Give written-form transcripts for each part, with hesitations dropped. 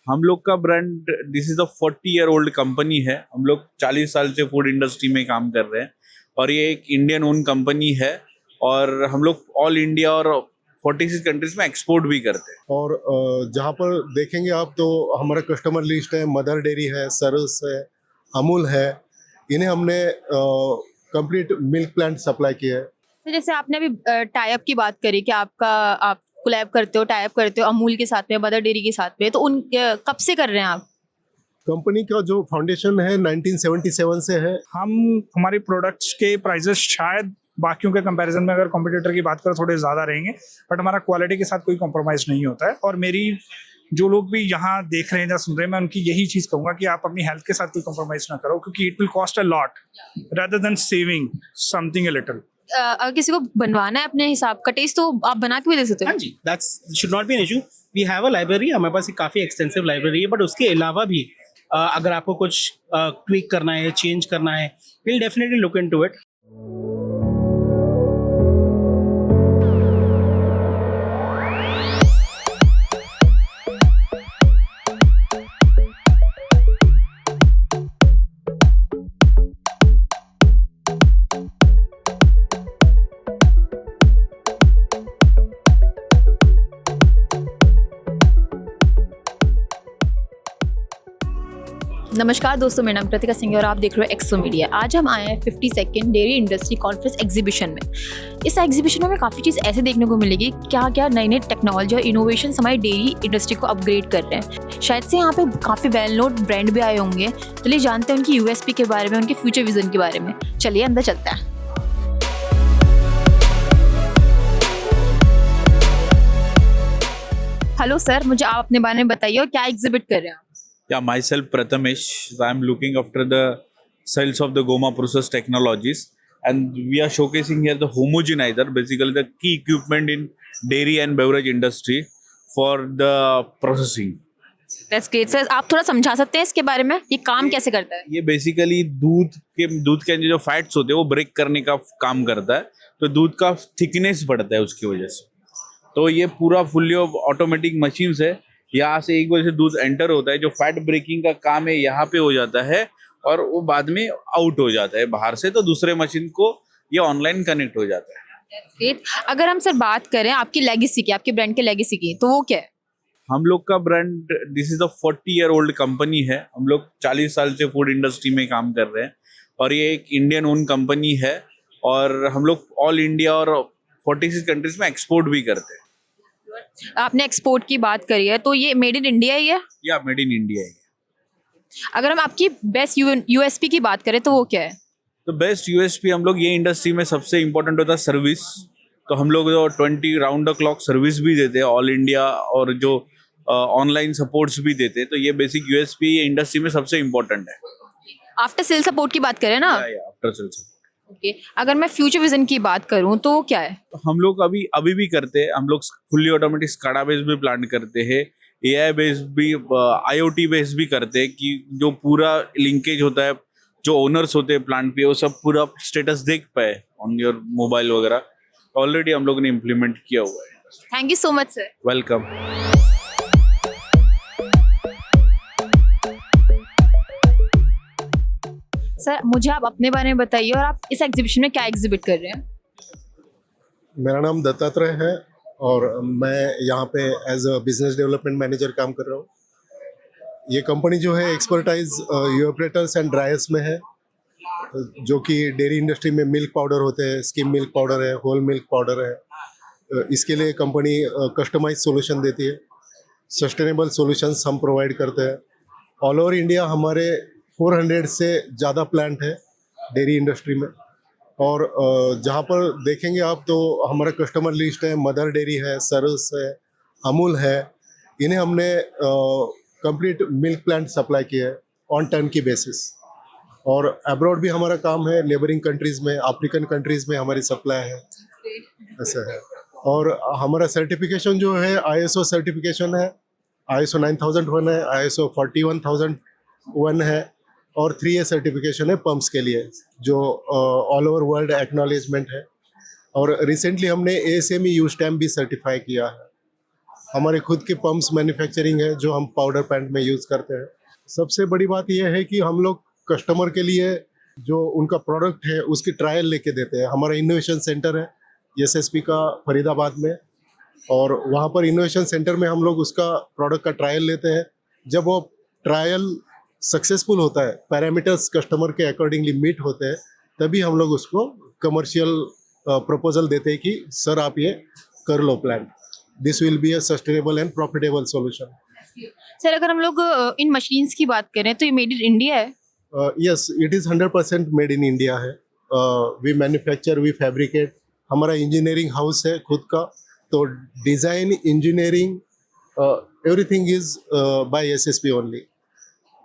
हम लोग का brand this is a 40 year old company है। हम लोग 40 साल से फूड इंडस्ट्री में काम कर रहे हैं और ये एक इंडियन ओन कंपनी है और हम लोग ऑल इंडिया और 46 कंट्रीज में एक्सपोर्ट भी करते हैं। और जहाँ पर देखेंगे आप तो हमारा कस्टमर लिस्ट है, मदर डेयरी है, सरस है, अमूल है। इन्हें हमने कंप्लीट मिल्क प्लांट सप्लाई किया है। तो जैसे आपने अभी टाई अप की बात करी कि आप कोलैब करते हो, टाई अप करते हो अमूल के साथ में, मदर डेयरी के साथ में, तो उन कब से कर रहे हैं आप? कंपनी का जो फाउंडेशन है 1977 से है। हमारे प्रोडक्ट्स के प्राइसेस शायद बाकियों के कंपैरिजन में, अगर कॉम्पिटिटर की बात करें, थोड़े ज़्यादा रहेंगे, बट हमारा क्वालिटी के साथ कोई कॉम्प्रोमाइज़ नहीं होता है। और मेरी जो लोग भी यहाँ देख रहे हैं या सुन रहे हैं, मैं उनकी यही चीज़ कहूँगा कि आप अपनी हेल्थ के साथ कोई कॉम्प्रोमाइज़ ना करो, क्योंकि it will cost a lot rather than saving something a little. अगर किसी को बनवाना है अपने हिसाब का टेस्ट, तो आप बना के भी दे सकते हो। हाँ जी, that's should not be an issue. We have a library, हमारे पास एक काफ़ी एक्सटेंसिव लाइब्रेरी है, बट उसके अलावा भी अगर आपको कुछ ट्वीक करना है, चेंज करना है, will definitely look into it. नमस्कार दोस्तों, मेरा नाम कृतिका सिंह है और आप देख रहे हो एक्सो मीडिया। आज हम आए हैं 52nd dairy industry conference exhibition में। इस एग्जीबिशन में हमें काफ़ी चीज़ ऐसे देखने को मिलेगी, क्या क्या नई नई टेक्नोलॉजी और इनोवेशन हमारी डेयरी इंडस्ट्री को अपग्रेड कर रहे हैं। शायद से यहाँ पे काफ़ी वेल नोन ब्रांड भी आए होंगे। चलिए जानते हैं उनकी USP के बारे में, उनके फ्यूचर विजन के बारे में। चलिए अंदर चलते हैं। हेलो सर, मुझे आप अपने बारे में बताइए और क्या एग्जिबिट कर रहे हैं आप? Yeah, myself Prathamesh. I'm looking after the sales of the Goma process technologies, and we are showcasing here the homogenizer, basically the key equipment in dairy and beverage industry for the processing. That's great sir, आप थोड़ा समझा सकते हैं इसके बारे में, ये काम कैसे करता है? ये बेसिकली दूध के अंदर जो फैट्स होते हैं वो ब्रेक करने का काम करता है, तो दूध का थिकनेस बढ़ता है उसकी वजह से। तो ये पूरा फुल्ली ऑटोमेटिक मशीन्स है। यहाँ से एक बार से दूध एंटर होता है, जो फैट ब्रेकिंग का काम है यहाँ पे हो जाता है और वो बाद में आउट हो जाता है बाहर से, तो दूसरे मशीन को ये ऑनलाइन कनेक्ट हो जाता है। ग्रेट। अगर हम सर बात करें आपकी लेगेसी की, आपके ब्रांड के लेगेसी की, तो वो क्या है? हम लोग का brand this is a 40 year old company है। हम लोग 40 साल से फूड इंडस्ट्री में काम कर रहे हैं और ये एक इंडियन ओन कंपनी है और हम लोग ऑल इंडिया और 46 कंट्रीज में एक्सपोर्ट भी करते हैं। आपने एक्सपोर्ट की बात करी है, तो ये मेड इन इंडिया ही है? या मेड इन इंडिया है। अगर हम आपकी बेस्ट USP की बात करें तो वो क्या है? तो बेस्ट USP हम लोग ये इंडस्ट्री में सबसे इम्पोर्टेंट होता है सर्विस। तो हम लोग जो 20 राउंड द क्लॉक सर्विस भी देते हैं ऑल इंडिया, और जो ऑनलाइन सपोर्ट्स भी देते हैं। तो ये बेसिक USP ये इंडस्ट्री में सबसे इम्पोर्टेंट है। आफ्टर सेल सपोर्ट की बात करें ना? After sale support. ओके, अगर मैं फ्यूचर विजन की बात करूं तो वो क्या है? हम लोग अभी भी करते हैं। हम लोग फुल्ली ऑटोमेटिक स्काडा बेस भी प्लांट करते हैं, AI बेस भी, IoT बेस भी करते हैं, कि जो पूरा लिंकेज होता है, जो ओनर्स होते हैं प्लांट पे, वो सब पूरा स्टेटस देख पाए ऑन योर मोबाइल वगैरह। ऑलरेडी हम लोग ने इम्प्लीमेंट किया हुआ है। Thank you so much sir. Welcome. Sir मुझे आप अपने बारे में बताइए और आप इस एग्जीबिशन में क्या एग्जिबिट कर रहे हैं? मेरा नाम दत्तात्रेय है और मैं यहाँ पे as a business development manager काम कर रहा हूँ। ये कंपनी जो है एक्सपर्टाइज यूएपरेटर्स एंड ड्रायर्स में है, जो कि डेयरी इंडस्ट्री में मिल्क पाउडर होते हैं, स्किम मिल्क पाउडर है, होल मिल्क पाउडर है। इसके लिए कंपनी कस्टमाइज सॉल्यूशन देती है। सस्टेनेबल सॉल्यूशंस हम प्रोवाइड करते हैं। ऑल ओवर इंडिया हमारे 400 से ज़्यादा प्लांट है डेयरी इंडस्ट्री में, और जहाँ पर देखेंगे आप तो हमारा कस्टमर लिस्ट है, मदर डेयरी है, सरस है, अमूल है। इन्हें हमने कंप्लीट मिल्क प्लांट सप्लाई किया है ऑन टर्न की बेसिस। और अब्रॉड भी हमारा काम है, नेबरिंग कंट्रीज़ में, अफ्रीकन कंट्रीज़ में हमारी सप्लाई है, ऐसा है। और हमारा सर्टिफिकेशन जो है ISO सर्टिफिकेशन है, ISO 9001 है, ISO 41001 है, और 3A सर्टिफिकेशन है पंप्स के लिए, जो ऑल ओवर वर्ल्ड एक्नॉलेजमेंट है। और रिसेंटली हमने ASME U स्टैम्प भी सर्टिफाई किया है। हमारे खुद के पंप्स मैन्युफैक्चरिंग है जो हम पाउडर पैंट में यूज़ करते हैं। सबसे बड़ी बात यह है कि हम लोग कस्टमर के लिए जो उनका प्रोडक्ट है उसकी ट्रायल लेके देते हैं। हमारा इनोवेशन सेंटर है एसएसपी का फरीदाबाद में, और वहाँ पर इनोवेशन सेंटर में हम लोग उसका प्रोडक्ट का ट्रायल लेते हैं। जब वो ट्रायल सक्सेसफुल होता है, पैरामीटर्स कस्टमर के अकॉर्डिंगली मीट होते हैं, तभी हम लोग उसको कमर्शियल प्रपोजल देते हैं कि सर आप ये कर लो plan, this will be a sustainable and profitable solution. Sir अगर हम लोग इन मशीन्स की बात करें तो ये मेड इन इंडिया है? Yes, it is 100% made in India है। वी मैन्युफैक्चर, वी फैब्रिकेट, हमारा इंजीनियरिंग हाउस है खुद का, तो design, engineering, everything is by SSP only.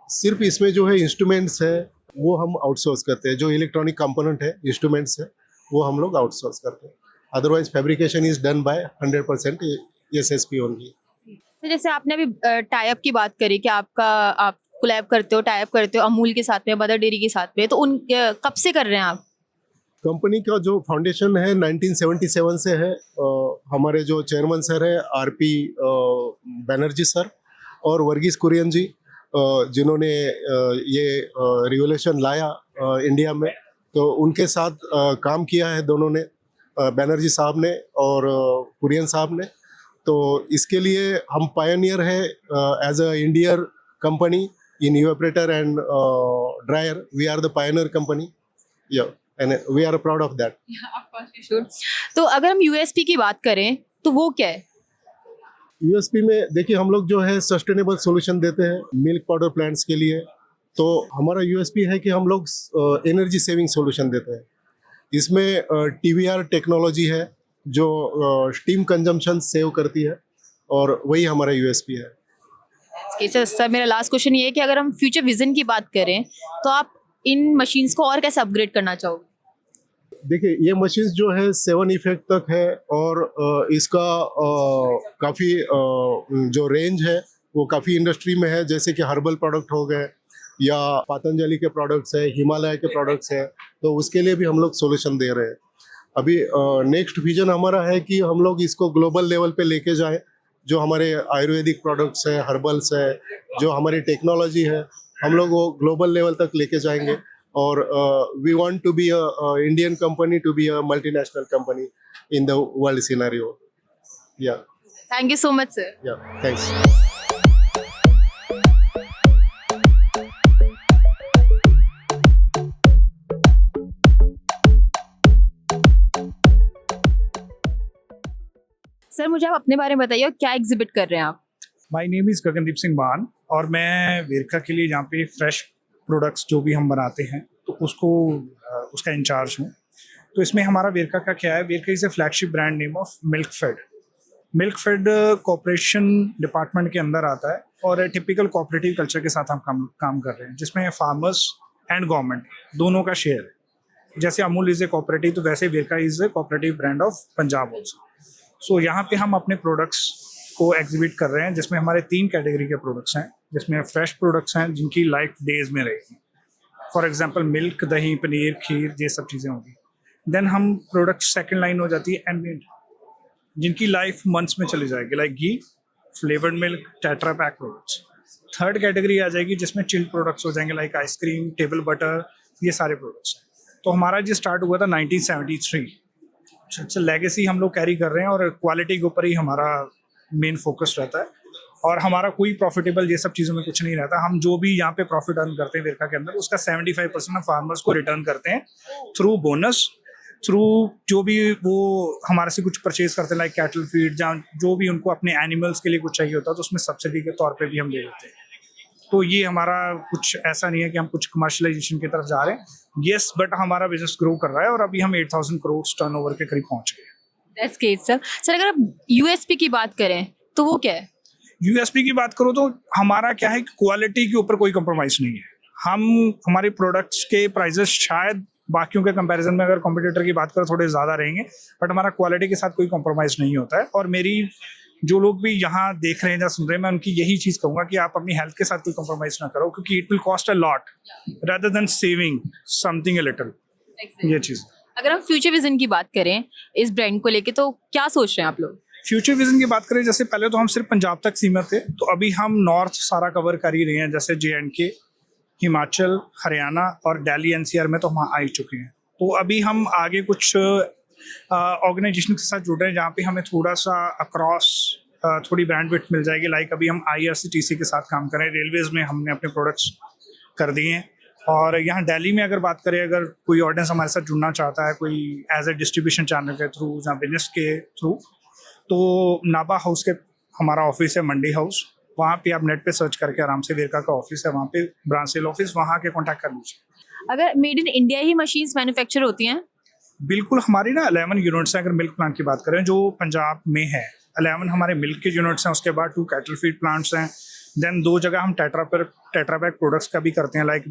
सिर्फ इसमें जो है इंस्ट्रूमेंट्स है वो हम आउटसोर्स करते हैं, जो इलेक्ट्रॉनिक कंपोनेंट है, इंस्ट्रूमेंट्स है, वो हम लोग आउटसोर्स करते हैं। Otherwise fabrication is done by 100% SSP only. तो जैसे आपने अभी टाई अप की बात करी कि आप कोलैब करते हो, टाई अप करते हो अमूल के साथ में, मदर डेयरी के साथ में, तो उन कब से कर रहे हैं आप? कंपनी का जो फाउंडेशन है 1977 से है। हमारे जो चेयरमैन सर है आरपी बैनर्जी सर और वर्गीस कुरियन जी, जिन्होंने ये रिवोल्यूशन लाया इंडिया में, तो उनके साथ काम किया है दोनों ने, बैनर्जी साहब ने और कुरियन साहब ने। तो इसके लिए हम पायनियर है as a Indian company in evaporator and dryer. We are the pioneer company, yeah and we are proud of that. तो अगर हम यूएसपी की बात करें तो वो क्या है? यूएसपी में देखिए हम लोग जो है सस्टेनेबल सॉल्यूशन देते हैं मिल्क पाउडर प्लांट्स के लिए। तो हमारा यूएसपी है कि हम लोग एनर्जी सेविंग सॉल्यूशन देते हैं। इसमें टीवीआर टेक्नोलॉजी है जो स्टीम कंजम्पशन सेव करती है, और वही हमारा यूएसपी है। सर मेरा लास्ट क्वेश्चन ये है कि अगर हम फ्यूचर विजन की बात करें तो आप इन मशीन्स को और कैसे अपग्रेड करना चाहोगे? देखिए ये मशीन्स जो है 7 इफेक्ट तक है, और इसका काफ़ी जो रेंज है वो काफ़ी इंडस्ट्री में है, जैसे कि हर्बल प्रोडक्ट हो गए या पतंजलि के प्रोडक्ट्स है, हिमालय के प्रोडक्ट्स है, तो उसके लिए भी हम लोग सॉल्यूशन दे रहे हैं। अभी नेक्स्ट विजन हमारा है कि हम लोग इसको ग्लोबल लेवल पे लेके जाएं। जो हमारे आयुर्वेदिक प्रोडक्ट्स है, हर्बल्स है, जो हमारी टेक्नोलॉजी है, हम लोग वो ग्लोबल लेवल तक लेके जाएंगे। और we want to be a Indian company to be a multinational company in the world scenario. Yeah thank you so much sir. Yeah thanks. Sir मुझे आप अपने बारे में बताइए, क्या एग्जिबिट कर रहे हैं आप? My name is Gagandeep Singh मान, और मैं वेरका के लिए यहाँ पे फ्रेश प्रोडक्ट्स जो भी हम बनाते हैं तो उसका इंचार्ज हूँ। तो इसमें हमारा वेरका का क्या है, Verka is a flagship brand name of Milkfed. Milkfed cooperation department के अंदर आता है, और टिपिकल कोऑपरेटिव कल्चर के साथ हम काम कर रहे हैं, जिसमें फार्मर्स एंड गवर्नमेंट दोनों का शेयर है। जैसे अमूल इज़ ए कोऑपरेटिव, तो वैसे Verka is a cooperative brand of Punjab also. So यहाँ पे हम अपने प्रोडक्ट्स को एग्जिबिट कर रहे हैं, जिसमें हमारे 3 कैटेगरी के प्रोडक्ट्स हैं, जिसमें फ्रेश प्रोडक्ट्स हैं जिनकी लाइफ डेज में रहेगी। फॉर एग्जांपल मिल्क, दही, पनीर, खीर, ये सब चीज़ें होंगी। देन हम प्रोडक्ट सेकंड लाइन हो जाती है एम्बिएंट, जिनकी लाइफ मंथ्स में चली जाएगी, like ghee, flavoured milk, Tetra Pak products. Third category आ जाएगी जिसमें चिल्ड प्रोडक्ट्स हो जाएंगे, लाइक आइसक्रीम, टेबल बटर, ये सारे प्रोडक्ट्स हैं। तो हमारा जो स्टार्ट हुआ था 1973, लेगेसी हम लोग कैरी कर रहे हैं, और क्वालिटी के ऊपर ही हमारा मेन फोकस रहता है। और हमारा कोई प्रॉफिटेबल ये सब चीज़ों में कुछ नहीं रहता। हम जो भी यहाँ पे प्रॉफिट अर्न करते हैं वेरका के अंदर, उसका 75% हम फार्मर्स को रिटर्न करते हैं थ्रू बोनस, थ्रू जो भी वो हमारे से कुछ परचेज करते हैं, लाइक कैटल फीड, जहाँ जो भी उनको अपने एनिमल्स के लिए कुछ चाहिए होता है, तो उसमें सब्सिडी के तौर पे भी हम दे देते हैं। तो ये हमारा कुछ ऐसा नहीं है कि हम कुछ कमर्शलाइजेशन की तरफ जा रहे हैं, येस, बट हमारा बिजनेस ग्रो कर रहा है, और अभी हम 8000 करोड़ टर्नओवर के करीब पहुँच गए। That's great sir. सर अगर आप यूएसपी की बात करें तो वो क्या है? यूएसपी की बात करो तो हमारा क्या है, क्वालिटी के ऊपर कोई कंप्रोमाइज़ नहीं है। हमारे प्रोडक्ट्स के प्राइजेस शायद बाकियों के कंपैरिजन में, अगर कॉम्पिटिटर की बात करें, थोड़े ज़्यादा रहेंगे, बट हमारा क्वालिटी के साथ कोई कॉम्प्रोमाइज़ नहीं होता है। और मेरी जो लोग भी यहाँ देख रहे हैं या सुन रहे हैं, मैं उनकी यही चीज़ कहूँगा कि आप अपनी हेल्थ के साथ कोई कॉम्प्रोमाइज़ ना करो, क्योंकि it will cost a lot rather than saving something a little. ये चीज़। अगर हम फ्यूचर विजन की बात करें इस ब्रांड को लेके, तो क्या सोच रहे हैं आप लोग? फ्यूचर विजन की बात करें, जैसे पहले तो हम सिर्फ पंजाब तक सीमित थे, तो अभी हम नॉर्थ सारा कवर कर ही रहे हैं, जैसे JNK, हिमाचल, हरियाणा और दिल्ली NCR में तो हम आ ही चुके हैं। तो अभी हम आगे कुछ ऑर्गेनाइजेशन के साथ जुड़ रहे हैं जहाँ पे हमें थोड़ा सा अक्रॉस थोड़ी ब्रांड विड्थ मिल जाएगी। लाइक अभी हम IRCTC के साथ काम कर रहे हैं, रेलवेज में हमने अपने प्रोडक्ट्स कर दिए हैं। और यहाँ दिल्ली में अगर बात करें, अगर कोई ऑडियंस हमारे साथ जुड़ना चाहता है, कोई एज ए डिस्ट्रीब्यूशन चैनल के थ्रू या बिजनेस के थ्रू, तो नाबा हाउस के हमारा ऑफिस है, मंडी हाउस, वहाँ पे आप नेट पे सर्च करके आराम से वेरका का ऑफिस है, वहाँ पे ब्रांच सेल ऑफिस, वहाँ के कॉन्टैक्ट कर लीजिए। अगर made in India he machines manufacture होती हैं? बिल्कुल, हमारी ना 11 यूनिट्स हैं। अगर मिल्क प्लांट की बात करें जो पंजाब में है, 11 हमारे मिल्क के यूनिट्स हैं, उसके बाद 2 कैटल फीड प्लांट्स हैं, देन 2 जगह हम टेट्रापैक प्रोडक्ट्स का भी करते हैं। लाइक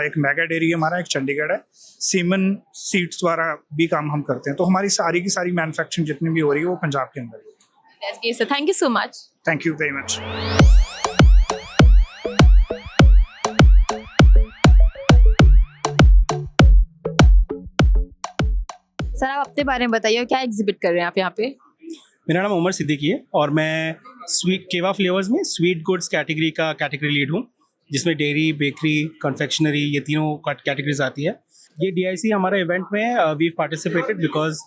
एक मेगा डेयरी हमारा, एक चंडीगढ़ है, सीमन सीड्स द्वारा भी काम हम करते हैं। तो हमारी सारी की सारी मैन्युफैक्चरिंग जितनी भी हो रही है वो पंजाब के अंदर है। Thank you so much. Thank you very much. Sir आप अपने बारे में बताइए, क्या एग्जिबिट कर रहे हैं आप यहाँ पे? मेरा नाम उमर सिद्दीकी है और मैं स्वीट केवा फ्लेवर्स में स्वीट गुड्स कैटेगरी का कैटेगरी लीड हूँ, जिसमें डेयरी, बेकरी, कन्फेक्शनरी, ये तीनों कैटेगरीज आती है। ये DIC हमारा इवेंट में we participated because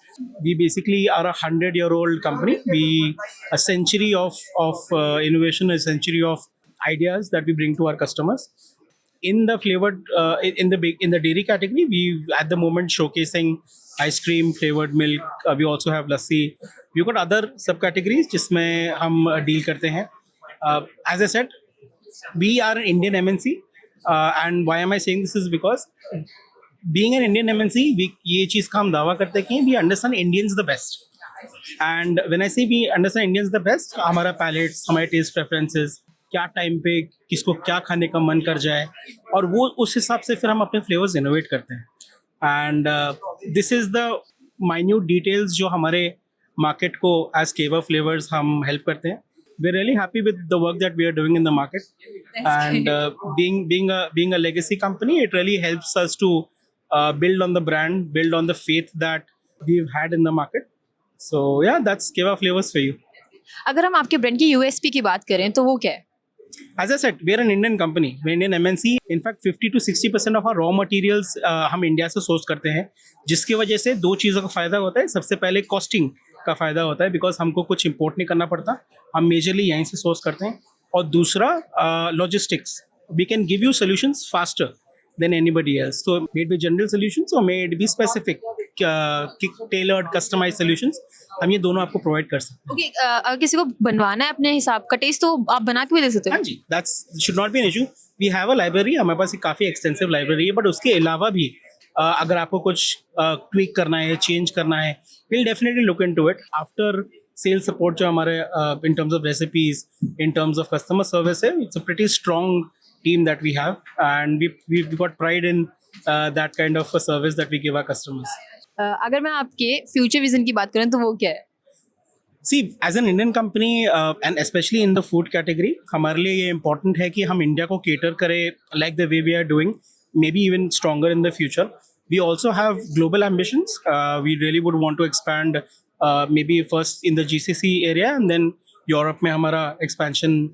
we basically are 100-year-old company. We a century of innovation, a century of ideas that we bring to our customers. In the flavored, in the dairy category, we at the moment showcasing ice cream, flavored milk. We also have lassi. We've got other subcategories जिसमें हम deal करते हैं. As I said, we are an Indian MNC, and why am I saying this is because being an Indian MNC, ये चीज़ का हम दावा करते हैं कि we understand Indians the best. And when I say we understand Indians the best, हमारा palates, हमारे taste preferences, क्या टाइम पे किसको क्या खाने का मन कर जाए, और वो उस हिसाब से फिर हम अपने फ्लेवर्स इनोवेट करते हैं। And this is the minute details जो हमारे मार्केट को एज केवा फ्लेवर्स हम हेल्प करते हैं। We are really happy with the work that we are doing in the market, and being a legacy company, it really helps us to build on the brand, build on the faith that we've had in the market. So yeah, that's Keva Flavors for you. अगर हम आपके brand की USP की बात करें तो वो क्या है? As I said, we are an Indian company, we're Indian MNC. In fact, 50 to 60% of our raw materials हम इंडिया से सोर्स करते हैं, जिसकी वजह से 2 चीज़ों का फ़ायदा होता है। सबसे पहले कॉस्टिंग का फ़ायदा होता है, बिकॉज हमको कुछ इंपोर्ट नहीं करना पड़ता, हम मेजरली यहीं से सोर्स करते हैं। और दूसरा logistics, we can give you solutions faster than anybody else. So may it be general solutions or may it be specific, tailored, customized solutions, हम ये दोनों आपको प्रोवाइड कर सकते हैं। ओके, अगर किसी को बनवाना है अपने हिसाब का टेस्ट, तो आप बना के भी दे सकते हो? हाँ जी, that's should not be an issue. We have a library, हमारे पास एक काफ़ी एक्सटेंसिव लाइब्रेरी है, बट उसके अलावा भी अगर आपको कुछ ट्वीक करना है, चेंज करना है, we'll definitely look into it. After sale support जो हमारे in terms of recipes, in terms of customer service है, it's a pretty strong team that we have, and we've got pride in that kind of a service that we give our customers. अगर मैं आपके future vision की बात करूं तो वो क्या है? See, as an Indian company and especially in the food category, हमारे लिए ये important है कि हम इंडिया को cater करें like the way we are doing, maybe even stronger in the future. We also have global ambitions. We really would want to expand maybe first in the GCC area and then Europe में हमारा expansion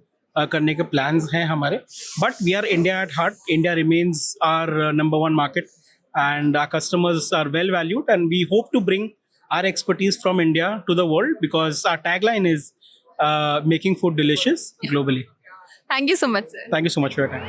करने के plans हैं हमारे, but we are India at heart. India remains our number 1 market and our customers are well valued, and we hope to bring our expertise from India to the world because our tagline is making food delicious globally. Thank you so much sir. Thank you so much for your time.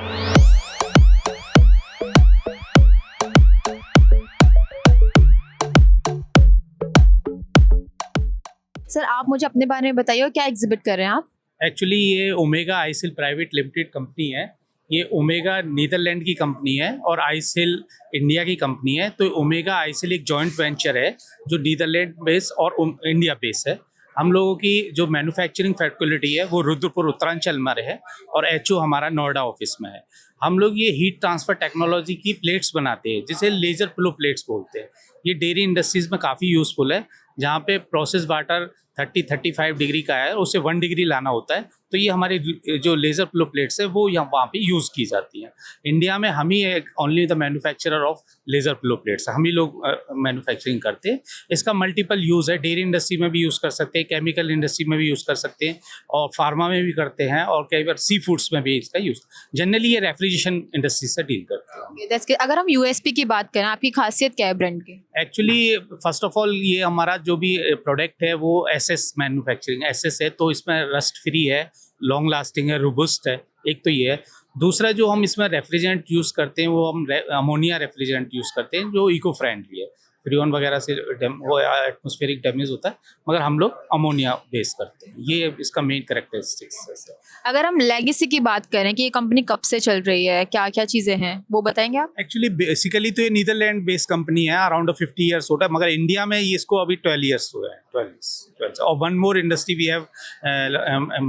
Sir आप मुझे अपने बारे में बताइए, क्या exhibit कर रहे हैं आप? एक्चुअली ये ओमेगा आईसेल प्राइवेट लिमिटेड कंपनी है. ये ओमेगा नीदरलैंड की कंपनी है और आईसेल इंडिया की कंपनी है. तो ओमेगा आईसेल एक जॉइंट वेंचर है जो नीदरलैंड बेस और इंडिया बेस है. हम लोगों की जो मैन्युफैक्चरिंग फैसिलिटी है वो रुद्रपुर उत्तरांचल में है और HO हमारा नोएडा ऑफिस में है. हम लोग ये हीट ट्रांसफ़र टेक्नोलॉजी की प्लेट्स बनाते हैं जिसे लेज़र फ्लो प्लेट्स बोलते हैं. ये डेयरी इंडस्ट्रीज़ में काफ़ी यूज़फुल है. जहाँ पे प्रोसेस वाटर 30-35 डिग्री का है, उसे 1 डिग्री लाना होता है। तो ये हमारे जो लेज़र फ्लो प्लेट्स है वो यहाँ वहाँ पे यूज़ की जाती हैं। इंडिया में हम ही only the manufacturer of laser flow plates, हम ही लोग मैन्युफैक्चरिंग करते हैं। इसका मल्टीपल यूज़ है, डेयरी इंडस्ट्री में भी यूज़ कर सकते हैं, केमिकल इंडस्ट्री में भी यूज़ कर सकते हैं, और फार्मा में भी करते हैं, और कई बार सी फूड्स में भी इसका यूज़। जनरली ये रेफ्रिजरेशन इंडस्ट्री से डील करते हैं। That's good. अगर हम यूएसपी की बात करें, आपकी खासियत क्या है ब्रांड की? एक्चुअली फर्स्ट ऑफ ऑल ये हमारा जो भी प्रोडक्ट है वो एसएस मैन्युफैक्चरिंग एसएस है, तो इसमें रस्ट फ्री है, लॉन्ग लास्टिंग है, रोबस्ट है। एक तो ये है। दूसरा जो हम इसमें रेफ्रिजरेंट यूज़ करते हैं वो हम अमोनिया रेफ्रिजरेंट यूज़ करते हैं, जो इको फ्रेंडली है। फ्रीऑन वगैरह से वो एटमॉस्फेरिक डैमेज होता है, मगर हम लोग अमोनिया बेस करते हैं। ये इसका मेन कैरेक्टरिस्टिक्स है। अगर हम लेगेसी की बात करें कि ये कंपनी कब से चल रही है, क्या क्या चीज़ें हैं, वो बताएंगे आप? एक्चुअली बेसिकली तो ये नीदरलैंड बेस्ड कंपनी है, अराउंड 50 ईयर्स होता है, मगर इंडिया में ये इसको अभी 12 ईयर्स हुए हैं, 12 और one more industry we have,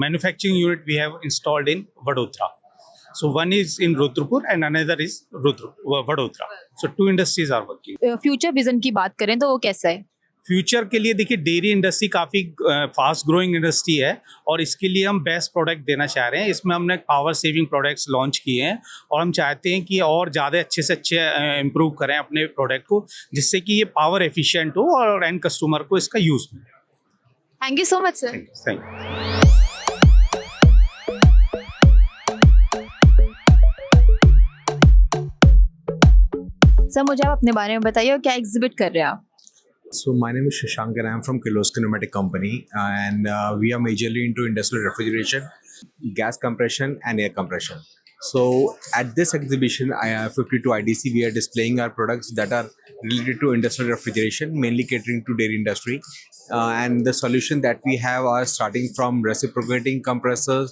manufacturing unit we have installed in Vadodara. So one is in Rudrapur and another is Vadodara. So 2 industries are working. Future vision की बात करें तो वो कैसा है? फ्यूचर के लिए देखिए, डेयरी इंडस्ट्री काफ़ी फास्ट ग्रोइंग इंडस्ट्री है, और इसके लिए हम बेस्ट प्रोडक्ट देना चाह रहे हैं। इसमें हमने पावर सेविंग प्रोडक्ट्स लॉन्च किए हैं, और हम चाहते हैं कि और ज़्यादा अच्छे से अच्छे इम्प्रूव करें अपने प्रोडक्ट को, जिससे कि ये पावर एफिशिएंट हो और एंड कस्टमर को इसका यूज़ मिले। Thank you so much sir. Thank you. Sir मुझे आप अपने बारे में बताइए और क्या एग्जिबिट कर रहे हैं आप? So my name is Shashank and I am from Kirloskar Pneumatic Company, and we are majorly into industrial refrigeration, gas compression and air compression. So at this exhibition, 52 IDC, we are displaying our products that are related to industrial refrigeration, mainly catering to dairy industry. And the solution that we have are starting from reciprocating compressors,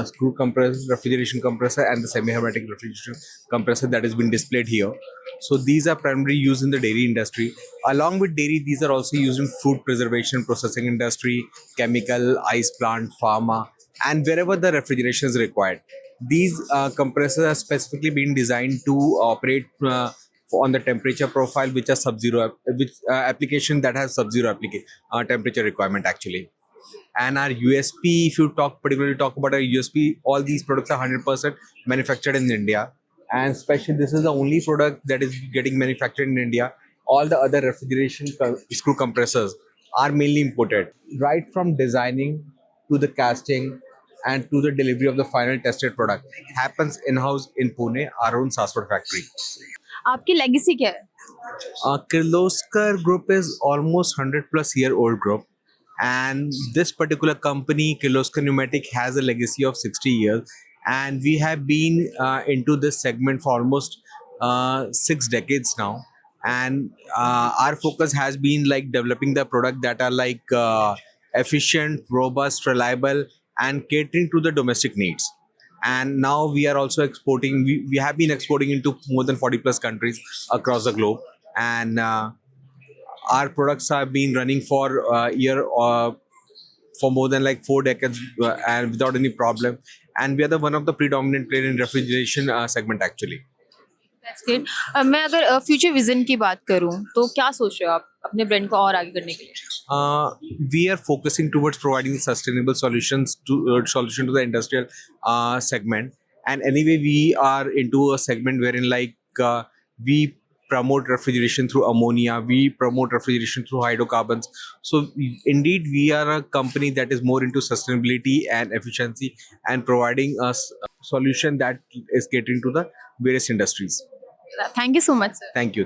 screw compressor, refrigeration compressor, and the semi-hermetic refrigeration compressor that has been displayed here. So these are primarily used in the dairy industry. Along with dairy, these are also used in food preservation, processing industry, chemical, ice plant, pharma, and wherever the refrigeration is required. These compressors are specifically been designed to operate on the temperature profile which are sub-zero, which application that has sub-zero temperature requirement actually. And our USP, if you particularly talk about our USP, all these products are 100% manufactured in India. And especially this is the only product that is getting manufactured in India. All the other refrigeration screw compressors are mainly imported. Right from designing to the casting and to the delivery of the final tested product happens in-house in Pune, our own Saswat factory. आपकी legacy क्या है? Kirloskar Group is almost 100+ year old group, and this particular company, Kirloskar Pneumatic, has a legacy of 60 years, and we have been into this segment for almost 6 decades now. And our focus has been like developing the product that are like efficient, robust, reliable, and catering to the domestic needs. And now we are also exporting. We have been exporting into more than 40+ countries across the globe, and our products have been running for for more than like 4 decades and without any problem. And we are one of the predominant player in refrigeration segment actually. That's great. मैं अगर future vision की बात करूं तो क्या सोच रहे हो आप अपने ब्रांड को और आगे करने के लिए? We are focusing towards providing sustainable solution to the industrial segment. And anyway, we are into a segment wherein like we promote refrigeration through ammonia, we promote refrigeration through hydrocarbons. So indeed, we are a company that is more into sustainability and efficiency and providing a solution that is catering to the various industries. Thank you so much, sir. Thank you.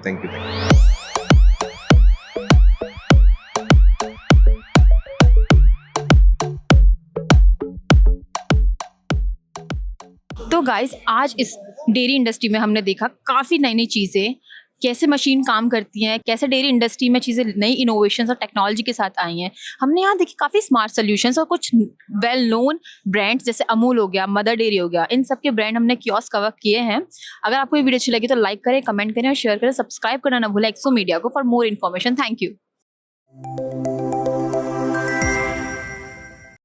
तो guys, आज इस dairy industry में हमने देखा काफ़ी नई नई चीज़ें, कैसे मशीन काम करती हैं, कैसे डेयरी इंडस्ट्री में चीज़ें नई इनोवेशंस और टेक्नोलॉजी के साथ आई हैं। हमने यहाँ देखी काफ़ी स्मार्ट सॉल्यूशंस और कुछ वेल नोन ब्रांड्स जैसे अमूल हो गया, मदर डेयरी हो गया, इन सब के ब्रांड हमने कियोस्क कवर किए हैं। अगर आपको ये वीडियो अच्छी लगी तो लाइक करें, कमेंट करें और शेयर करें, सब्सक्राइब करना ना भूलें एक्सो मीडिया को for more information. Thank you.